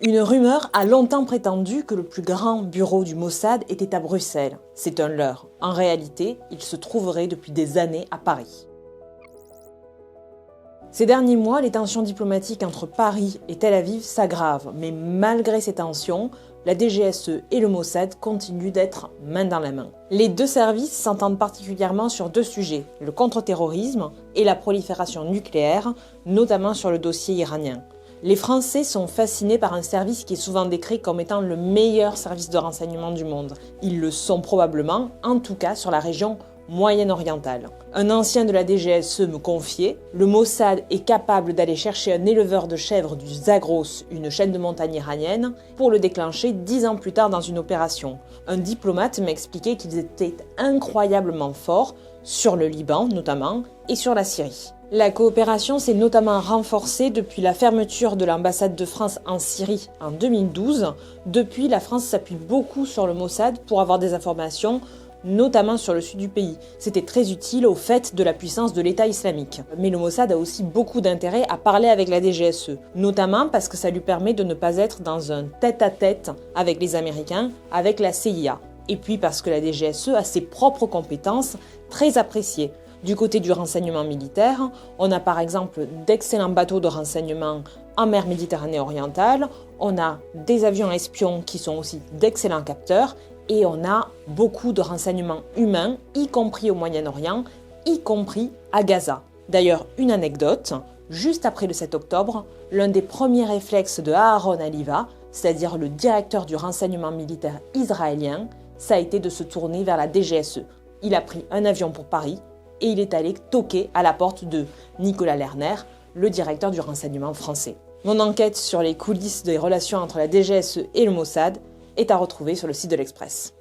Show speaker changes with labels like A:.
A: Une rumeur a longtemps prétendu que le plus grand bureau du Mossad était à Bruxelles. C'est un leurre. En réalité, il se trouverait depuis des années à Paris. Ces derniers mois, les tensions diplomatiques entre Paris et Tel Aviv s'aggravent, mais malgré ces tensions, la DGSE et le Mossad continuent d'être main dans la main. Les deux services s'entendent particulièrement sur deux sujets, le contre-terrorisme et la prolifération nucléaire, notamment sur le dossier iranien. Les Français sont fascinés par un service qui est souvent décrit comme étant le meilleur service de renseignement du monde. Ils le sont probablement, en tout cas sur la région moyenne-orientale. Un ancien de la DGSE me confiait, le Mossad est capable d'aller chercher un éleveur de chèvres du Zagros, une chaîne de montagne iranienne, pour le déclencher 10 ans plus tard dans une opération. Un diplomate m'expliquait qu'ils étaient incroyablement forts sur le Liban notamment et sur la Syrie. La coopération s'est notamment renforcée depuis la fermeture de l'ambassade de France en Syrie en 2012. Depuis, la France s'appuie beaucoup sur le Mossad pour avoir des informations, notamment sur le sud du pays. C'était très utile au fait de la puissance de l'État islamique. Mais le Mossad a aussi beaucoup d'intérêt à parler avec la DGSE, notamment parce que ça lui permet de ne pas être dans un tête-à-tête avec les Américains, avec la CIA. Et puis parce que la DGSE a ses propres compétences très appréciées. Du côté du renseignement militaire, on a par exemple d'excellents bateaux de renseignement en mer Méditerranée orientale, on a des avions espions qui sont aussi d'excellents capteurs et on a beaucoup de renseignements humains, y compris au Moyen-Orient, y compris à Gaza. D'ailleurs, une anecdote, juste après le 7 octobre, l'un des premiers réflexes de Aaron Aliva, c'est-à-dire le directeur du renseignement militaire israélien, ça a été de se tourner vers la DGSE. Il a pris un avion pour Paris, et il est allé toquer à la porte de Nicolas Lerner, le directeur du renseignement français. Mon enquête sur les coulisses des relations entre la DGSE et le Mossad est à retrouver sur le site de l'Express.